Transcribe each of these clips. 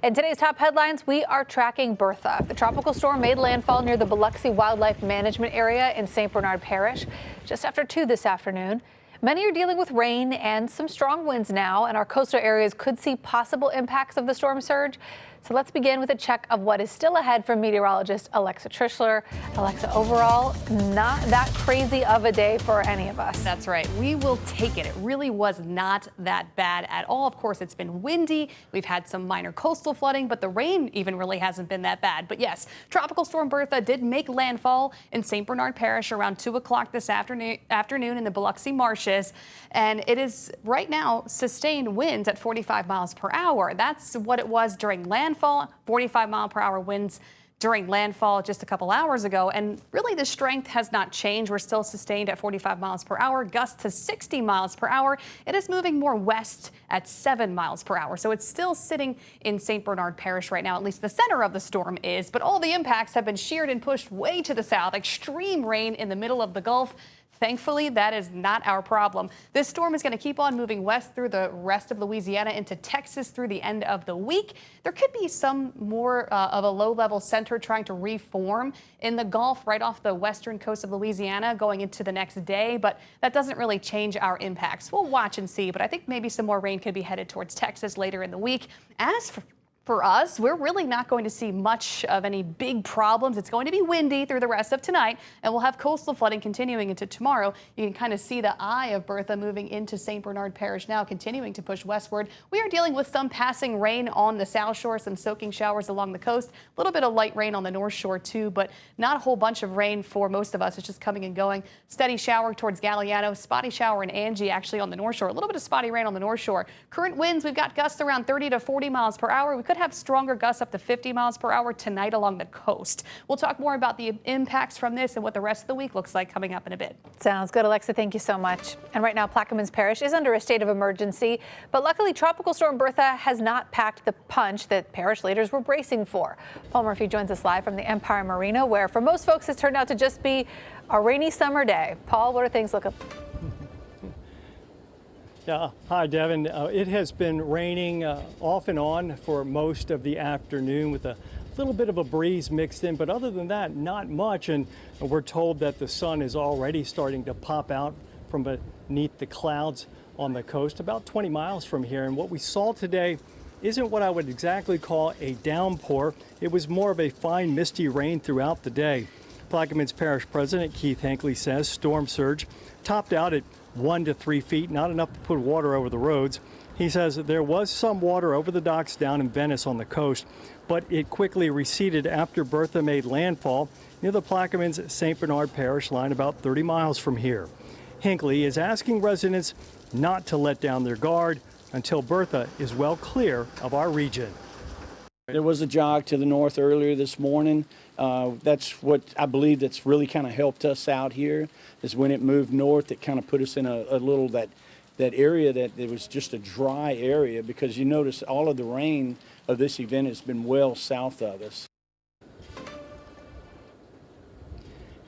In today's top headlines, we are tracking Bertha. The tropical storm made landfall near the Biloxi Wildlife Management Area in St. Bernard Parish just after 2 this afternoon. Many are dealing with rain and some strong winds now, and our coastal areas could see possible impacts of the storm surge. So let's begin with a check of what is still ahead from meteorologist Alexa Trishler. Alexa, overall, not that crazy of a day for any of us. That's right. We will take it. It really was not that bad at all. Of course, it's been windy. We've had some minor coastal flooding, but the rain even really hasn't been that bad. But yes, Tropical Storm Bertha did make landfall in St. Bernard Parish around 2 o'clock this afternoon in the Biloxi marshes. And it is right now sustained winds at 45 miles per hour. That's what it was during landfall. 45-mile-per-hour winds during landfall just a couple hours ago. And really, the strength has not changed. We're still sustained at 45 miles per hour, gusts to 60 miles per hour. It is moving more west at 7 miles per hour. So it's still sitting in St. Bernard Parish right now. At least the center of the storm is. But all the impacts have been sheared and pushed way to the south. Extreme rain in the middle of the Gulf. Thankfully, that is not our problem. This storm is going to keep on moving west through the rest of Louisiana into Texas through the end of the week. There could be some more of a low-level center trying to reform in the Gulf right off the western coast of Louisiana going into the next day, but that doesn't really change our impacts. We'll watch and see, but I think maybe some more rain could be headed towards Texas later in the week. As for us, we're really not going to see much of any big problems. It's going to be windy through the rest of tonight, and we'll have coastal flooding continuing into tomorrow. You can kind of see the eye of Bertha moving into St. Bernard Parish now, continuing to push westward. We are dealing with some passing rain on the south shore, some soaking showers along the coast, a little bit of light rain on the north shore too, but not a whole bunch of rain for most of us. It's just coming and going. Steady shower towards Galliano, spotty shower in Angie actually on the north shore, a little bit of spotty rain on the north shore. Current winds, we've got gusts around 30 to 40 miles per hour. We could have stronger gusts up to 50 miles per hour tonight along the coast. We'll talk more about the impacts from this and what the rest of the week looks like coming up in a bit. Sounds good, Alexa. Thank you so much. And right now, Plaquemines Parish is under a state of emergency, but luckily Tropical Storm Bertha has not packed the punch that parish leaders were bracing for. Paul Murphy joins us live from the Empire Marina, where for most folks it's turned out to just be a rainy summer day. Paul, what are things looking like? Yeah, hi, Devin. It has been raining off and on for most of the afternoon with a little bit of a breeze mixed in, but other than that, not much. And we're told that the sun is already starting to pop out from beneath the clouds on the coast about 20 miles from here. And what we saw today isn't what I would exactly call a downpour. It was more of a fine misty rain throughout the day. Plaquemines Parish President Keith Hinckley says storm surge topped out at 1 to 3 feet, not enough to put water over the roads. He says that there was some water over the docks down in Venice on the coast, but it quickly receded after Bertha made landfall near the Plaquemines St. Bernard Parish line about 30 miles from here. Hinckley is asking residents not to let down their guard until Bertha is well clear of our region. There was a jog to the north earlier this morning. That's what I believe that's really kind of helped us out here, is when it moved north, it kind of put us in a little that area that it was just a dry area, because you notice all of the rain of this event has been well south of us.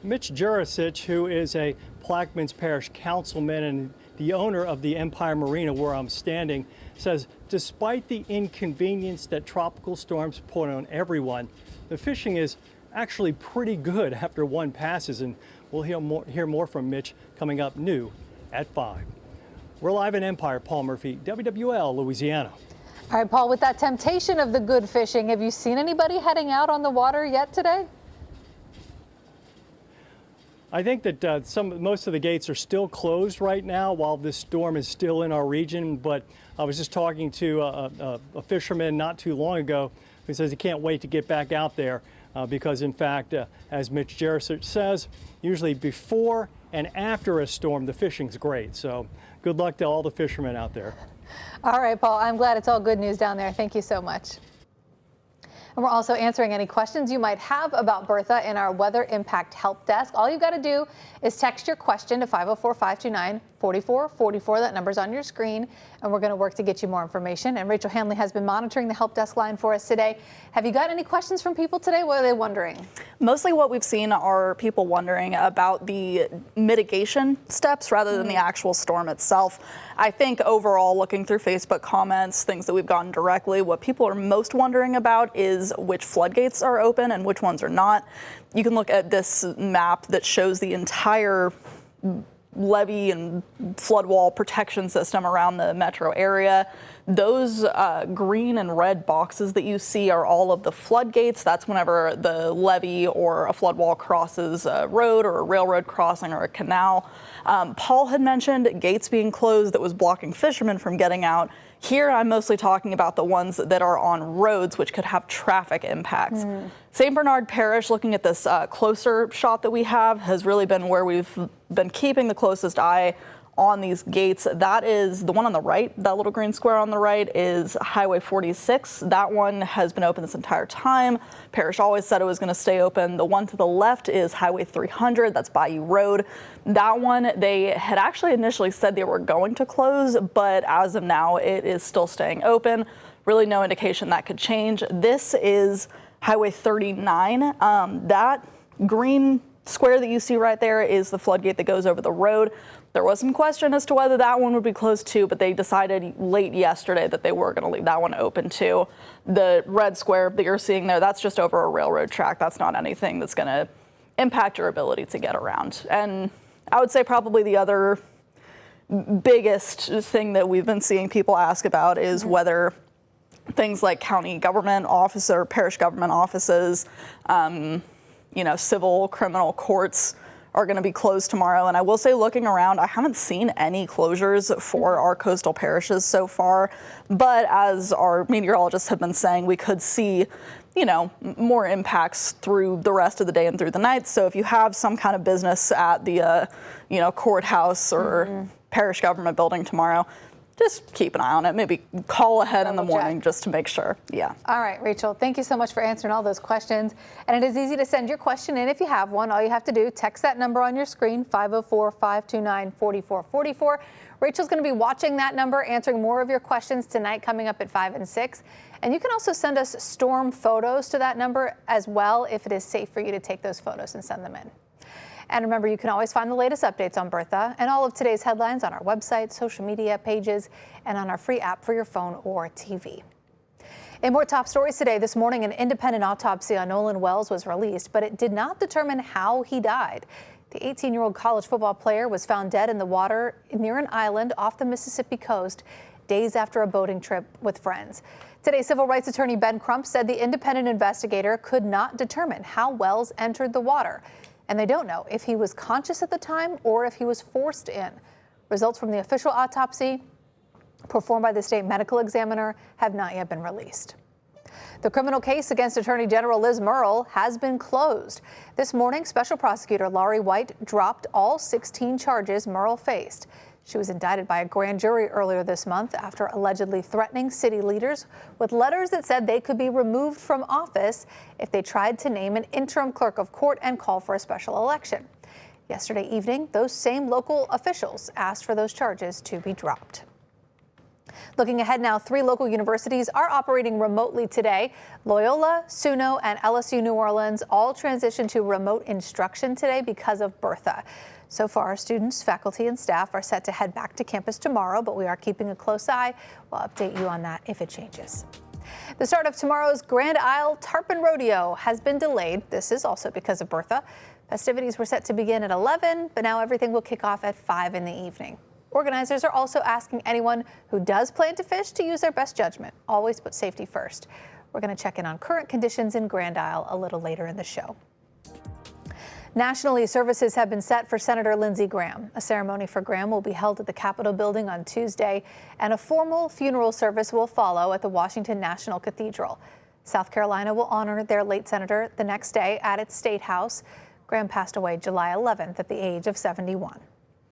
Mitch Jurasich, who is a Plaquemines Parish councilman and the owner of the Empire Marina where I'm standing, says despite the inconvenience that tropical storms put on everyone, the fishing is actually pretty good after one passes, and we'll hear more from Mitch coming up new at 5. We're live in Empire. Paul Murphy, WWL, Louisiana. All right, Paul, with that temptation of the good fishing, have you seen anybody heading out on the water yet today? I think that most of the gates are still closed right now while this storm is still in our region, but I was just talking to a fisherman not too long ago who says he can't wait to get back out there because, in fact, as Mitch Jurasich says, usually before and after a storm, the fishing's great. So good luck to all the fishermen out there. All right, Paul, I'm glad it's all good news down there. Thank you so much. And we're also answering any questions you might have about Bertha in our Weather Impact Help Desk. All you got to do is text your question to 504-529-4444. That number's on your screen, and we're going to work to get you more information. And Rachel Hanley has been monitoring the Help Desk line for us today. Have you got any questions from people today? What are they wondering? Mostly what we've seen are people wondering about the mitigation steps rather than the actual storm itself. I think overall, looking through Facebook comments, things that we've gotten directly, what people are most wondering about is which floodgates are open and which ones are not. You can look at this map that shows the entire levee and flood wall protection system around the metro area. Those green and red boxes that you see are all of the floodgates. That's whenever the levee or a flood wall crosses a road or a railroad crossing or a canal. Paul had mentioned gates being closed that was blocking fishermen from getting out. Here, I'm mostly talking about the ones that are on roads, which could have traffic impacts. St. Bernard Parish, looking at this closer shot that we have, has really been where we've been keeping the closest eye on these gates. That is the one on the right, that little green square on the right is Highway 46. That one has been open this entire time. Parish always said it was going to stay open. The one to the left is Highway 300, that's Bayou Road. That one, they had actually initially said they were going to close, but as of now, it is still staying open. Really no indication that could change. This is Highway 39. That green square that you see right there is the floodgate that goes over the road. There was some question as to whether that one would be closed too, but they decided late yesterday that they were going to leave that one open too. The red square that you're seeing there, that's just over a railroad track. That's not anything that's going to impact your ability to get around. And I would say probably the other biggest thing that we've been seeing people ask about is whether things like county government office or parish government offices, civil, criminal courts are going to be closed tomorrow. And I will say, looking around, I haven't seen any closures for our coastal parishes so far. But as our meteorologists have been saying, we could see, more impacts through the rest of the day and through the night. So if you have some kind of business at the, courthouse or parish government building tomorrow, just keep an eye on it. Maybe call ahead in the morning just to make sure. Yeah. All right, Rachel, thank you so much for answering all those questions. And it is easy to send your question in if you have one. All you have to do, text that number on your screen, 504-529-4444. Rachel's going to be watching that number, answering more of your questions tonight, coming up at 5 and 6. And you can also send us storm photos to that number as well if it is safe for you to take those photos and send them in. And remember, you can always find the latest updates on Bertha and all of today's headlines on our website, social media pages, and on our free app for your phone or TV. In more top stories today, this morning, an independent autopsy on Nolan Wells was released, but it did not determine how he died. The 18-year-old college football player was found dead in the water near an island off the Mississippi coast days after a boating trip with friends. Today, civil rights attorney Ben Crump said the independent investigator could not determine how Wells entered the water. And they don't know if he was conscious at the time or if he was forced in. Results from the official autopsy performed by the state medical examiner have not yet been released. The criminal case against Attorney General Liz Murrill has been closed. This morning, Special Prosecutor Laurie White dropped all 16 charges Murrill faced. She was indicted by a grand jury earlier this month after allegedly threatening city leaders with letters that said they could be removed from office if they tried to name an interim clerk of court and call for a special election. Yesterday evening, those same local officials asked for those charges to be dropped. Looking ahead now, 3 local universities are operating remotely today. Loyola, SUNO, and LSU New Orleans all transitioned to remote instruction today because of Bertha. So far, students, faculty, and staff are set to head back to campus tomorrow, but we are keeping a close eye. We'll update you on that if it changes. The start of tomorrow's Grand Isle Tarpon Rodeo has been delayed. This is also because of Bertha. Festivities were set to begin at 11, but now everything will kick off at 5 in the evening. Organizers are also asking anyone who does plan to fish to use their best judgment. Always put safety first. We're going to check in on current conditions in Grand Isle a little later in the show. Nationally, services have been set for Senator Lindsey Graham. A ceremony for Graham will be held at the Capitol building on Tuesday, and a formal funeral service will follow at the Washington National Cathedral. South Carolina will honor their late senator the next day at its state house. Graham passed away July 11th at the age of 71.